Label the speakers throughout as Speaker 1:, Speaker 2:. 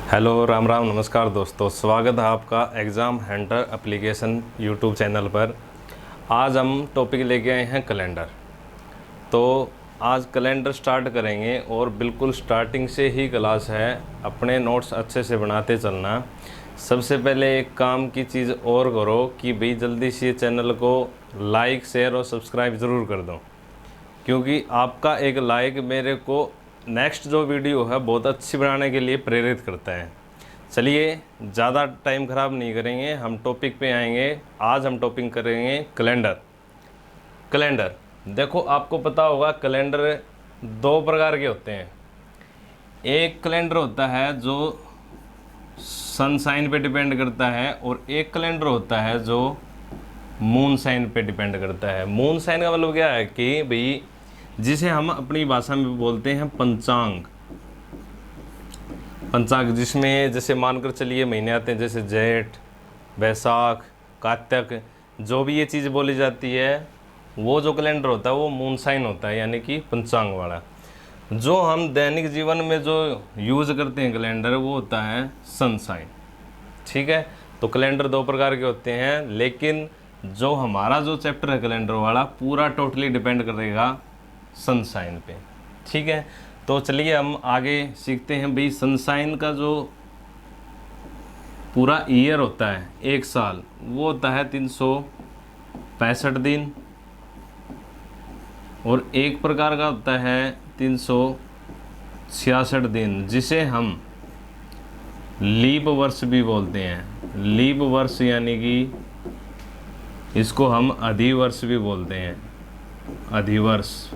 Speaker 1: Hello Ram Ram नमस्कार दोस्तों, स्वागत है आपका exam Hunter application YouTube channel पर। आज हम टॉपिक लेके आए हैं कैलेंडर। तो आज कैलेंडर स्टार्ट करेंगे और बिल्कुल स्टार्टिंग से ही क्लास है। अपने नोट्स अच्छे से बनाते चलना। सबसे पहले एक काम की चीज़ और करो कि भाई जल्दी से चैनल को लाइक शेयर और सब्सक्राइब ज़रूर कर दो, क्योंकि आपका एक लाइक मेरे को नेक्स्ट जो वीडियो है बहुत अच्छी बनाने के लिए प्रेरित करता है। चलिए ज़्यादा टाइम ख़राब नहीं करेंगे, हम टॉपिक पे आएंगे। आज हम टॉपिक करेंगे कैलेंडर। कैलेंडर देखो, आपको पता होगा कैलेंडर दो प्रकार के होते हैं। एक कैलेंडर होता है जो सन साइन पे डिपेंड करता है और एक कैलेंडर होता है जो मून साइन पे डिपेंड करता है। मून साइन का मतलब क्या है कि भाई जिसे हम अपनी भाषा में बोलते हैं पंचांग। पंचांग जिसमें जैसे मानकर चलिए महीने आते हैं, जैसे जेठ, बैसाख, कार्तिक, जो भी ये चीज़ बोली जाती है, वो जो कैलेंडर होता है वो मून साइन होता है, यानी कि पंचांग वाला। जो हम दैनिक जीवन में जो यूज़ करते हैं कैलेंडर, वो होता है सन साइन। ठीक है, तो कैलेंडर दो प्रकार के होते हैं, लेकिन जो हमारा जो चैप्टर है कैलेंडर वाला पूरा टोटली डिपेंड करेगा सनसाइन पे। ठीक है, तो चलिए हम आगे सीखते हैं। भाई सनसाइन का जो पूरा ईयर होता है, एक साल, वो होता है 365 दिन, और एक प्रकार का होता है 366 दिन, जिसे हम लीप वर्ष भी बोलते हैं। लीप वर्ष यानी कि इसको हम अधिवर्ष भी बोलते हैं, अधिवर्ष।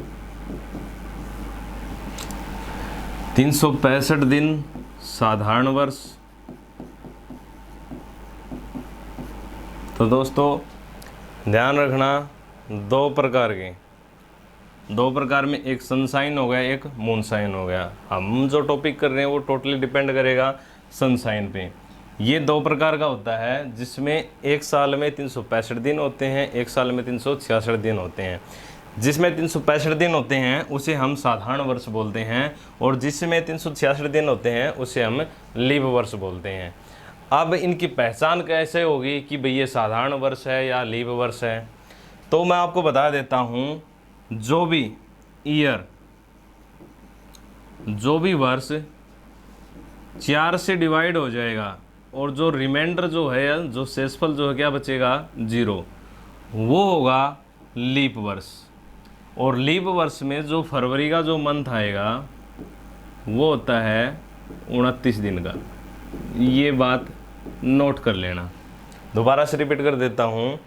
Speaker 1: 365 दिन साधारण वर्ष। तो दोस्तों ध्यान रखना, दो प्रकार में एक सनसाइन हो गया, एक मूनसाइन हो गया। हम जो टॉपिक कर रहे हैं वो टोटली डिपेंड करेगा सनसाइन पे। ये दो प्रकार का होता है, जिसमें एक साल में 365 दिन होते हैं, एक साल में 366 दिन होते हैं। जिसमें 365 दिन होते हैं उसे हम साधारण वर्ष बोलते हैं, और जिसमें 366 दिन होते हैं उसे हम लीप वर्ष बोलते हैं। अब इनकी पहचान कैसे होगी कि भाई ये साधारण वर्ष है या लीप वर्ष है, तो मैं आपको बता देता हूँ। जो भी ईयर, जो भी वर्ष 4 से डिवाइड हो जाएगा और जो रिमाइंडर जो है, जो शेषफल जो है, क्या बचेगा, 0, वो होगा लीप वर्ष। और लीप वर्ष में जो फरवरी का जो मंथ आएगा वो होता है 29 दिन का। ये बात नोट कर लेना। दोबारा से रिपीट कर देता हूँ।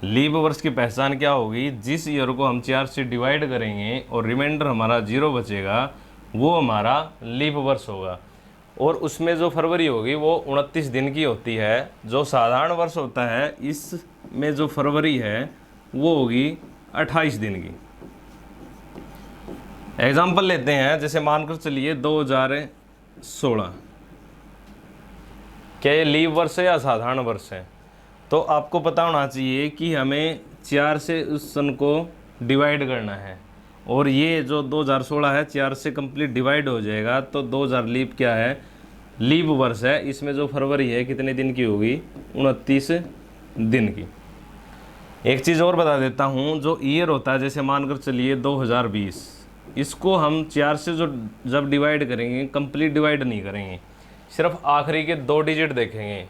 Speaker 1: लीप वर्ष की पहचान क्या होगी? जिस ईयर को हम 4 से डिवाइड करेंगे और रिमाइंडर हमारा 0 बचेगा, वो हमारा लीप वर्ष होगा। और उसमें जो फरवरी होगी वो 29 दिन की होती है। जो साधारण वर्ष होता है, इसमें जो फरवरी है वो होगी 28 दिन की। एग्जाम्पल लेते हैं, जैसे मानकर चलिए 2016, क्या ये लीप वर्ष है या साधारण वर्ष है? तो आपको पता होना चाहिए कि हमें 4 से उस सन को डिवाइड करना है, और ये जो 2016 है 4 से कंप्लीट डिवाइड हो जाएगा, तो 2000 लीप क्या है, लीप वर्ष है। इसमें जो फरवरी है कितने दिन की होगी, 29 दिन की। एक चीज़ और बता देता हूँ, जो ईयर होता है, जैसे मानकर चलिए 2020, इसको हम 4 से जो जब डिवाइड करेंगे, कंप्लीट डिवाइड नहीं करेंगे, सिर्फ आखिरी के 2 डिजिट देखेंगे।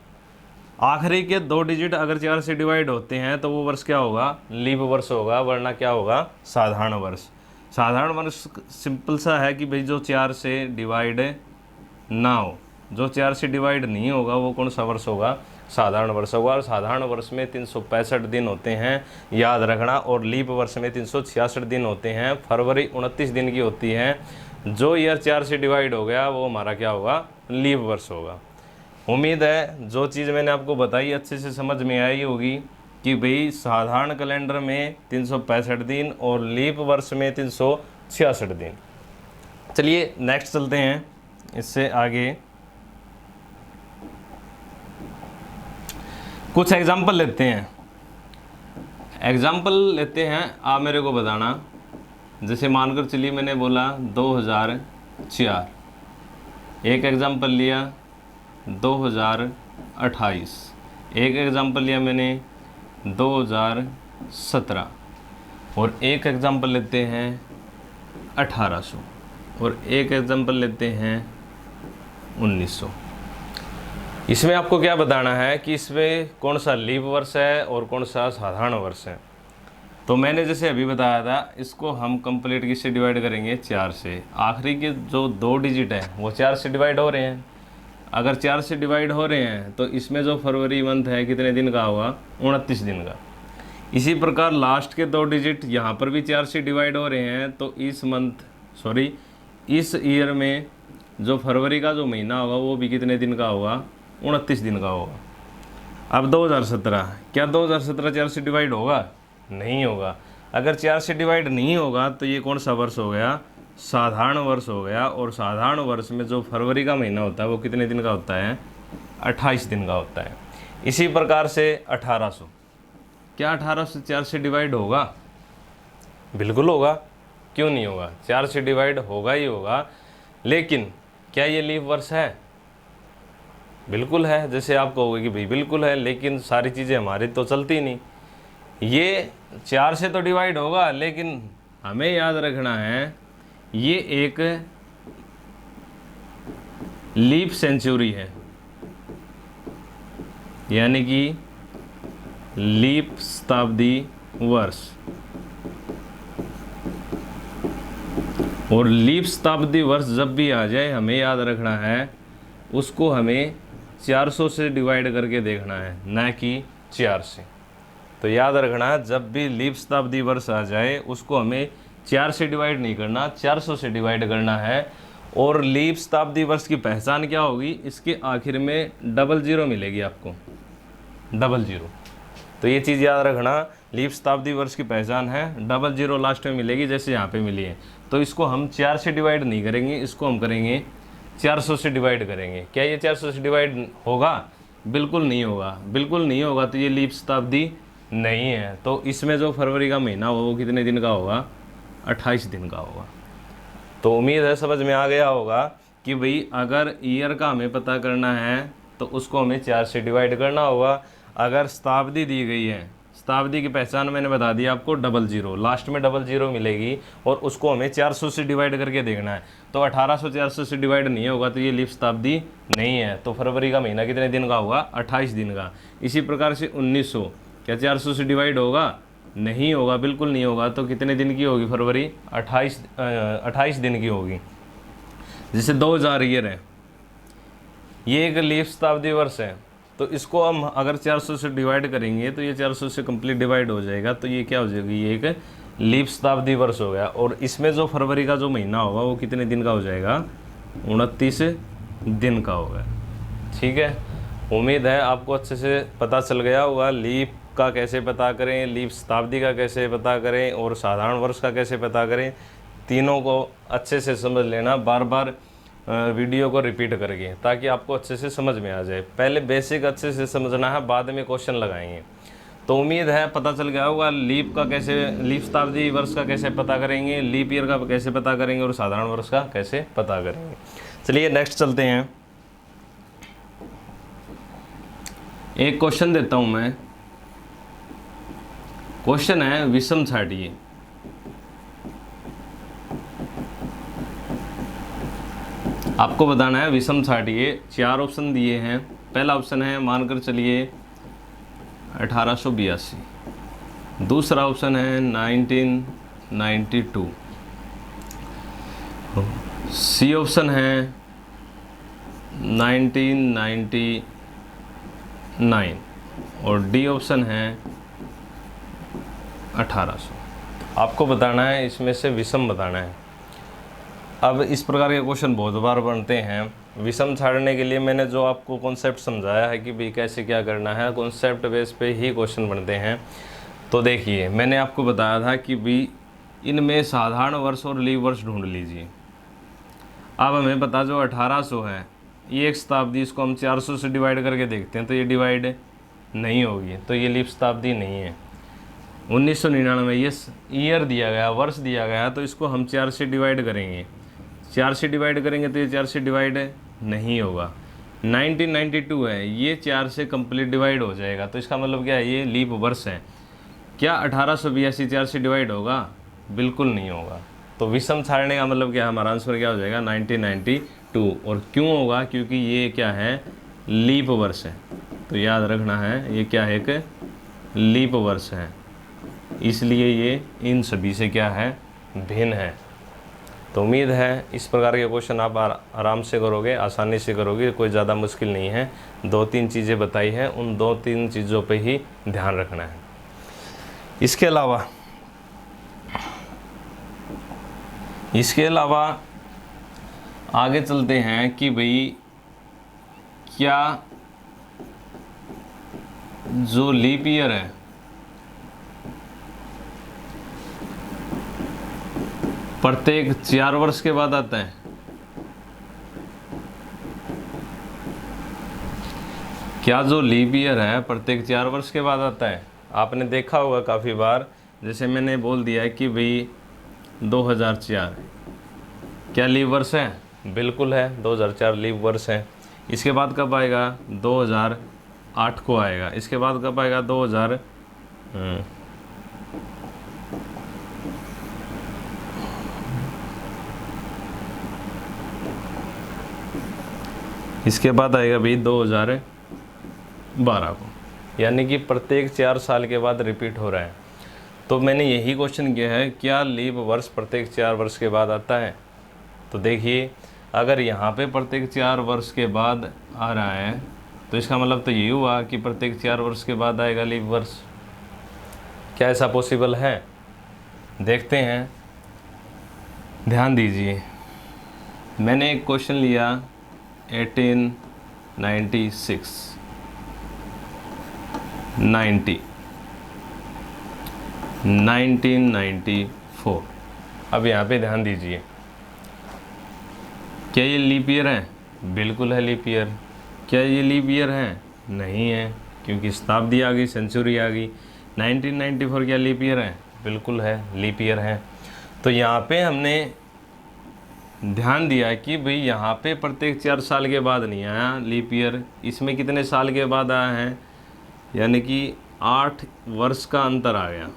Speaker 1: आखिरी के 2 डिजिट अगर 4 से डिवाइड होते हैं तो वो वर्ष क्या होगा, लीप वर्ष होगा, वरना क्या होगा, साधारण वर्ष। साधारण वर्ष सिंपल सा है कि भाई जो 4 से डिवाइड ना हो, जो 4 से डिवाइड नहीं होगा, वो कौन सा वर्ष होगा, साधारण वर्ष होगा। और साधारण वर्ष में 365 दिन होते हैं, याद रखना। और लीप वर्ष में 366 दिन होते हैं। फरवरी 29 दिन की होती है। जो ईयर 4 से डिवाइड हो गया वो हमारा क्या होगा, लीप वर्ष होगा। उम्मीद है जो चीज़ मैंने आपको बताई अच्छे से समझ में आई होगी कि भाई साधारण कैलेंडर में 365 दिन और लीप वर्ष में 366 दिन। चलिए नेक्स्ट चलते हैं, इससे आगे कुछ एग्जाम्पल लेते हैं। आप मेरे को बताना। जैसे मानकर चलिए मैंने बोला 2004, एक एग्जाम्पल लिया 2028। एक एग्ज़ाम्पल लिया मैंने 2017, और एक एग्ज़ाम्पल लेते हैं 1800, और एक एग्ज़ाम्पल लेते हैं 1900। इसमें आपको क्या बताना है कि इसमें कौन सा लीप वर्ष है और कौन सा साधारण वर्ष है। तो मैंने जैसे अभी बताया था, इसको हम कंप्लीट किससे डिवाइड करेंगे, 4 से। आखिरी के जो 2 डिजिट हैं वो 4 से डिवाइड हो रहे हैं। अगर 4 से डिवाइड हो रहे हैं तो इसमें जो फरवरी मंथ है कितने दिन का होगा, 29 दिन का। इसी प्रकार लास्ट के 2 डिजिट यहाँ पर भी 4 से डिवाइड हो रहे हैं, तो इस ईयर में जो फरवरी का जो महीना होगा वो भी कितने दिन का होगा, 29 दिन का होगा। अब 2017, क्या 2017 4 से डिवाइड होगा, नहीं होगा। अगर 4 से डिवाइड नहीं होगा तो ये कौन सा वर्ष हो गया, साधारण वर्ष हो गया। और साधारण वर्ष में जो फरवरी का महीना होता है वो कितने दिन का होता है, 28 दिन का होता है। इसी प्रकार से 1800, क्या 1800 4 से डिवाइड होगा, बिल्कुल होगा, क्यों नहीं होगा, 4 से डिवाइड होगा ही होगा। लेकिन क्या ये लीप वर्ष है, बिल्कुल है। जैसे आप कहोगे कि भाई बिल्कुल है, लेकिन सारी चीज़ें हमारी तो चलती नहीं। ये 4 से तो डिवाइड होगा, लेकिन हमें याद रखना है ये एक लीप सेंचुरी है, यानी कि लीप शताब्दी वर्ष। और लीप शताब्दी वर्ष जब भी आ जाए हमें याद रखना है उसको हमें 400 से डिवाइड करके देखना है, न कि 4 से। तो याद रखना, जब भी लीप शताब्दी वर्ष आ जाए उसको हमें 4 से डिवाइड नहीं करना, 400 से डिवाइड करना है। और लीप शताब्दी वर्ष की पहचान क्या होगी, इसके आखिर में 00 मिलेगी आपको, 00। तो ये चीज़ याद रखना, लीप शताब्दी वर्ष की पहचान है 00 लास्ट में मिलेगी, जैसे यहाँ पे मिली है। तो इसको हम 4 से डिवाइड नहीं करेंगे, इसको हम करेंगे 400 से डिवाइड करेंगे। क्या ये 400 से डिवाइड होगा, बिल्कुल नहीं होगा, बिल्कुल नहीं होगा। तो ये लीप शताब्दी नहीं है। तो इसमें जो फरवरी का महीना होगा वो कितने दिन का होगा, 28 दिन का होगा। तो उम्मीद है समझ में आ गया होगा कि भाई अगर ईयर का हमें पता करना है तो उसको हमें 4 से डिवाइड करना होगा। अगर शताब्दी दी गई है, शताब्दी की पहचान मैंने बता दी आपको, 00 लास्ट में 00 मिलेगी, और उसको हमें 400 से डिवाइड करके देखना है। तो 1800 400 से डिवाइड नहीं होगा तो ये लीप शताब्दी नहीं है। तो फरवरी का महीना कितने दिन का होगा, 28 दिन का। इसी प्रकार से 1900, क्या 400 से डिवाइड होगा, नहीं होगा, बिल्कुल नहीं होगा। तो कितने दिन की होगी फरवरी, 28 दिन की होगी। जैसे 2000 ईयर है, ये एक लीप शताब्दी वर्ष है, तो इसको हम अगर 400 से डिवाइड करेंगे तो ये 400 से कंप्लीट डिवाइड हो जाएगा। तो ये क्या हो जाएगी, ये एक लीप शताब्दी वर्ष हो गया। और इसमें जो फरवरी का जो महीना होगा वो कितने दिन का हो जाएगा, 29 दिन का होगा। ठीक है, उम्मीद है आपको अच्छे से पता चल गया होगा लीप का कैसे पता करें, लीप शताब्दी का कैसे पता करें, और साधारण वर्ष का कैसे पता करें। तीनों को अच्छे से समझ लेना, बार बार वीडियो को रिपीट करके, ताकि आपको अच्छे से समझ में आ जाए। पहले बेसिक अच्छे से समझना है, बाद में क्वेश्चन लगाएंगे। तो उम्मीद है पता चल गया होगा लीप शताब्दी वर्ष का कैसे पता करेंगे, लीप ईयर का कैसे पता करेंगे, और साधारण वर्ष का कैसे पता करेंगे। चलिए नेक्स्ट चलते हैं। एक क्वेश्चन देता हूं मैं। क्वेश्चन है विषम छाटिए। आपको बताना है विषम छाटिए। 4 ऑप्शन दिए हैं। पहला ऑप्शन है मानकर चलिए 1882, दूसरा ऑप्शन है 1992, सी ऑप्शन है 1999, और डी ऑप्शन है 1800। आपको बताना है इसमें से विषम बताना है। अब इस प्रकार के क्वेश्चन बहुत बार बनते हैं। विषम छाड़ने के लिए मैंने जो आपको कॉन्सेप्ट समझाया है कि भाई कैसे क्या करना है, कॉन्सेप्ट बेस पे ही क्वेश्चन बनते हैं। तो देखिए मैंने आपको बताया था कि भाई इनमें साधारण वर्ष और लीप वर्ष ढूंढ लीजिए। अब हमें पता जो 1800 है, ये एक शताब्दी, इसको हम 400 से डिवाइड करके देखते हैं तो ये डिवाइड नहीं होगी, तो ये लीप शताब्दी नहीं है। 1999 ये ईयर दिया गया, वर्ष दिया गया, तो इसको हम 4 से डिवाइड करेंगे। 4 से डिवाइड करेंगे तो ये 4 से डिवाइड नहीं होगा। 1992 है, ये 4 से कंप्लीट डिवाइड हो जाएगा, तो इसका मतलब क्या है, ये लीप वर्ष है। क्या 1882 4 से डिवाइड होगा? बिल्कुल नहीं होगा। तो विषम सारणी का मतलब क्या, हमारा आंसर क्या हो जाएगा 1992। और क्यों होगा? क्योंकि ये क्या है, लीप वर्ष है। तो याद रखना है ये क्या है, एक लीप वर्ष है, इसलिए ये इन सभी से क्या है, भिन्न है। तो उम्मीद है इस प्रकार के क्वेश्चन आप आराम से करोगे, आसानी से करोगे, कोई ज़्यादा मुश्किल नहीं है। 2-3 चीज़ें बताई हैं, उन 2-3 चीज़ों पे ही ध्यान रखना है। इसके अलावा आगे चलते हैं कि भाई क्या जो लीप ईयर है प्रत्येक 4 वर्ष के बाद आता है? क्या जो लीप ईयर है प्रत्येक 4 वर्ष के बाद आता है? आपने देखा होगा काफ़ी बार, जैसे मैंने बोल दिया है कि भाई 2004 क्या लीप वर्ष है? बिल्कुल है, 2004 लीप वर्ष है। इसके बाद कब आएगा? 2008 को आएगा। इसके बाद कब आएगा? 2000 इसके बाद आएगा भाई 2012 को, यानी कि प्रत्येक 4 साल के बाद रिपीट हो रहा है। तो मैंने यही क्वेश्चन किया है, क्या लीप वर्ष प्रत्येक 4 वर्ष के बाद आता है? तो देखिए, अगर यहाँ पे प्रत्येक 4 वर्ष के बाद आ रहा है तो इसका मतलब तो यही हुआ कि प्रत्येक 4 वर्ष के बाद आएगा लीप वर्ष। क्या ऐसा पॉसिबल है? देखते हैं, ध्यान दीजिए। मैंने एक क्वेश्चन लिया 1896, 90, 1994। अब यहाँ पे ध्यान दीजिए, क्या ये लीप ईयर है? बिल्कुल है लीप ईयर। क्या ये लीप ईयर है? नहीं है, क्योंकि शताब्दी आ गई, सेंचुरी आ गई। 1994 क्या लीप ईयर है? बिल्कुल है, लीप ईयर है। तो यहाँ पे हमने ध्यान दिया कि भाई यहाँ पे प्रत्येक 4 साल के बाद नहीं आया लीप ईयर, इसमें कितने साल के बाद आया है, यानी कि 8 वर्ष का अंतर आ गया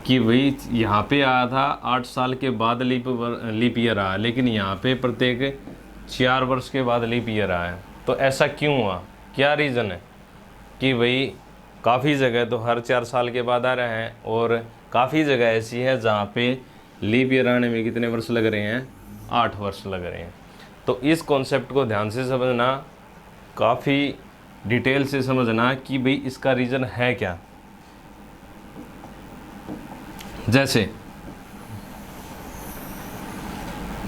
Speaker 1: कि भाई यहाँ पे आया था 8 साल के बाद लीप ईयर आया, लेकिन यहाँ पे प्रत्येक 4 वर्ष के बाद लीप ईयर आया। तो ऐसा क्यों हुआ? क्या रीज़न है कि भाई काफ़ी जगह तो हर 4 साल के बाद आ रहे हैं, और काफ़ी जगह ऐसी है जहाँ पे लीप ईयर आने में कितने वर्ष लग रहे हैं? 8 वर्ष लग रहे हैं। तो इस कॉन्सेप्ट को ध्यान से समझना, काफ़ी डिटेल से समझना कि भाई इसका रीज़न है क्या। जैसे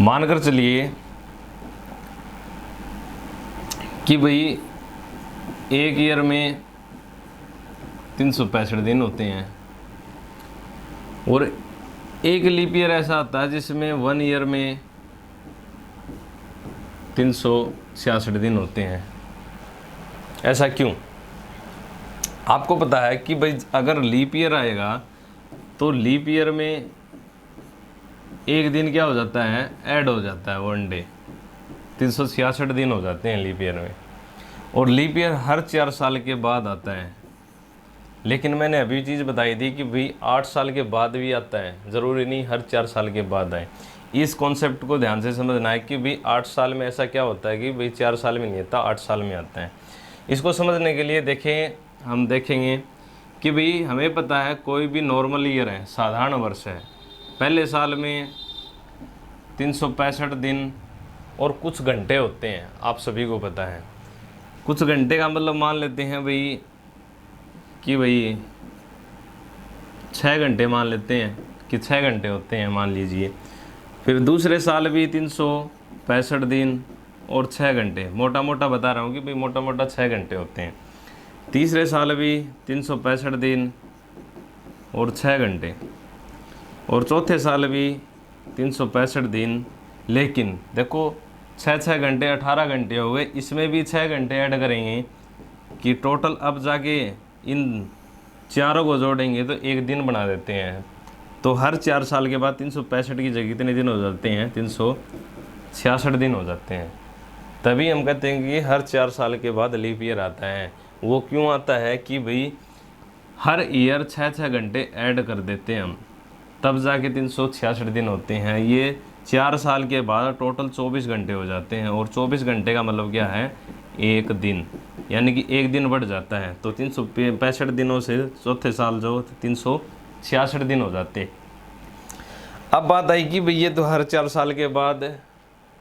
Speaker 1: मानकर चलिए कि भाई एक ईयर में 365 दिन होते हैं, और एक लीप ईयर ऐसा आता है जिसमें 1 ईयर में 366 दिन होते हैं। ऐसा क्यों? आपको पता है कि भाई अगर लीप ईयर आएगा तो लीप ईयर में एक दिन क्या हो जाता है, ऐड हो जाता है, 1 डे। 366 दिन हो जाते हैं लीप ईयर में, और लीप ईयर हर 4 साल के बाद आता है। लेकिन मैंने अभी चीज़ बताई थी कि भाई 8 साल के बाद भी आता है, ज़रूरी नहीं हर 4 साल के बाद आए। इस कॉन्सेप्ट को ध्यान से समझना है कि भाई 8 साल में ऐसा क्या होता है कि भाई 4 साल में नहीं आता, 8 साल में आता है। इसको समझने के लिए देखें, हम देखेंगे कि भाई हमें पता है कोई भी नॉर्मल ईयर है, साधारण वर्ष है, पहले साल में 365 दिन और कुछ घंटे होते हैं, आप सभी को पता है। कुछ घंटे का मतलब मान लेते हैं भाई कि भाई 6 घंटे मान लेते हैं कि 6 घंटे होते हैं, मान लीजिए। फिर दूसरे साल भी 365 दिन और 6 घंटे, मोटा मोटा बता रहा हूँ कि भाई मोटा मोटा 6 घंटे होते हैं। तीसरे साल भी 365 दिन और 6 घंटे, और चौथे साल भी 365 दिन। लेकिन देखो 6 घंटे 18 घंटे हो गए, इसमें भी 6 घंटे ऐड करेंगे कि टोटल अब जाके इन चारों को जोड़ेंगे तो एक दिन बना देते हैं। तो हर 4 साल के बाद 365 की जगह कितने दिन हो जाते हैं? 366 दिन हो जाते हैं। तभी हम कहते हैं कि हर 4 साल के बाद लीप ईयर आता है। वो क्यों आता है कि भाई हर ईयर 6-6 घंटे ऐड कर देते हैं हम, तब जाके 366 दिन होते हैं। ये 4 साल के बाद टोटल 24 घंटे हो जाते हैं, और 24 घंटे का मतलब क्या है, एक दिन, यानी कि एक दिन बढ़ जाता है। तो 365 दिनों से चौथे साल जो 366 दिन हो जाते। अब बात आई कि भाई ये तो हर 4 साल के बाद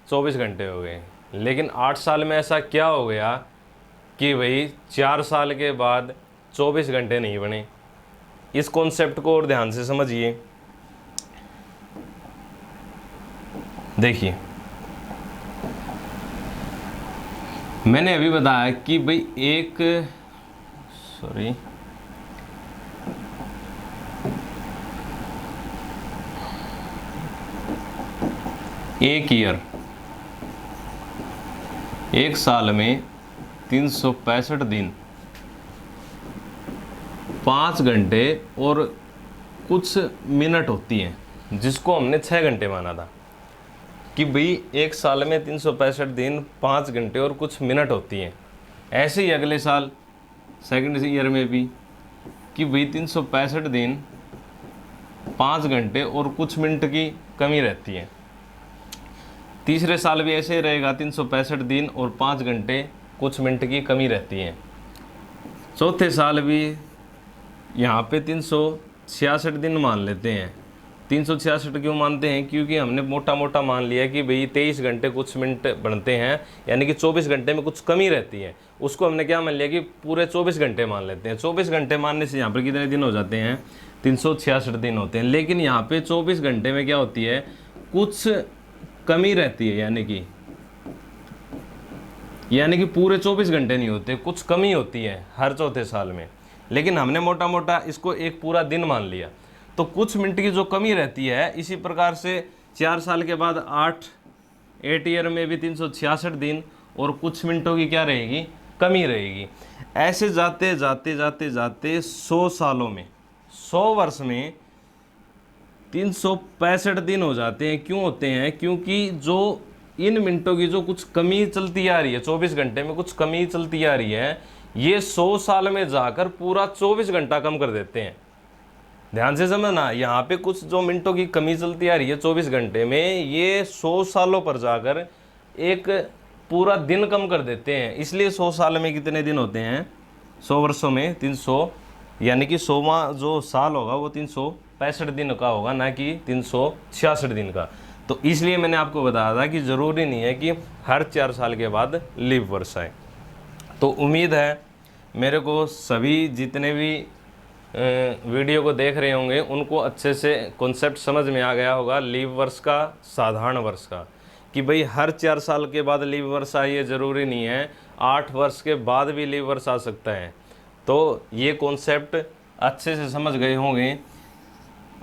Speaker 1: 24 घंटे हो गए, लेकिन 8 साल में ऐसा क्या हो गया कि भाई 4 साल के बाद 24 घंटे नहीं बने। इस कॉन्सेप्ट को और ध्यान से समझिए। देखिए, मैंने अभी बताया कि भाई एक ईयर, एक साल में 365 दिन, 5 घंटे और कुछ मिनट होती हैं, जिसको हमने 6 घंटे माना था कि भाई एक साल में 365 दिन, 5 घंटे और कुछ मिनट होती हैं। ऐसे ही अगले साल सेकंड ईयर में भी कि भाई 365 दिन, 5 घंटे और कुछ मिनट की कमी रहती है। तीसरे साल भी ऐसे ही रहेगा, 365 दिन और 5 घंटे कुछ मिनट की कमी रहती है। चौथे साल भी यहाँ पे 366 दिन मान लेते हैं। 366 क्यों मानते हैं, क्योंकि हमने मोटा मोटा मान लिया कि भाई 23 घंटे कुछ मिनट बनते हैं, यानी कि 24 घंटे में कुछ कमी रहती है। उसको हमने क्या मान लिया कि पूरे 24 घंटे मान लेते हैं। 24 घंटे मानने से यहाँ पर कितने दिन हो जाते हैं, 366 दिन होते हैं। लेकिन यहाँ पे 24 घंटे में क्या होती है, कुछ कमी रहती है, यानी कि पूरे 24 घंटे नहीं होते, कुछ कमी होती है हर चौथे साल में। लेकिन हमने मोटा मोटा इसको एक पूरा दिन मान लिया, तो कुछ मिनट की जो कमी रहती है। इसी प्रकार से 4 साल के बाद 8 ईयर में भी 366 दिन और कुछ मिनटों की क्या रहेगी, कमी रहेगी। ऐसे जाते जाते जाते जाते 100 सालों में, 100 वर्ष में 365 दिन हो जाते हैं। क्यों होते हैं, क्योंकि जो इन मिनटों की जो कुछ कमी चलती आ रही है, 24 घंटे में कुछ कमी चलती आ रही है, ये 100 साल में जाकर पूरा 24 घंटा कम कर देते हैं। ध्यान से समझना, यहाँ पे कुछ जो मिनटों की कमी चलती आ रही है 24 घंटे में, ये 100 सालों पर जाकर एक पूरा दिन कम कर देते हैं। इसलिए 100 साल में कितने दिन होते हैं, 100 वर्षों में 300, यानी कि 100वां जो साल होगा वो 365 दिन का होगा, ना कि 366 दिन का। तो इसलिए मैंने आपको बताया था कि ज़रूरी नहीं है कि हर 4 साल के बाद लीप वर्ष आए। तो उम्मीद है मेरे को सभी जितने भी वीडियो को देख रहे होंगे उनको अच्छे से कॉन्सेप्ट समझ में आ गया होगा लीप वर्ष का, साधारण वर्ष का, कि भाई हर 4 साल के बाद लीप वर्ष आए, ये ज़रूरी नहीं है, 8 वर्ष के बाद भी लीप वर्ष आ सकता है। तो ये कॉन्सेप्ट अच्छे से समझ गए होंगे।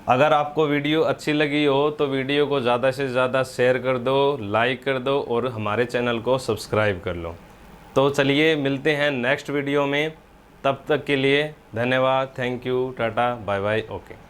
Speaker 1: अगर आपको वीडियो अच्छी लगी हो तो वीडियो को ज़्यादा से ज़्यादा शेयर कर दो, लाइक कर दो और हमारे चैनल को सब्सक्राइब कर लो। तो चलिए मिलते हैं नेक्स्ट वीडियो में, तब तक के लिए धन्यवाद, thank you, ta ta, bye bye, okay.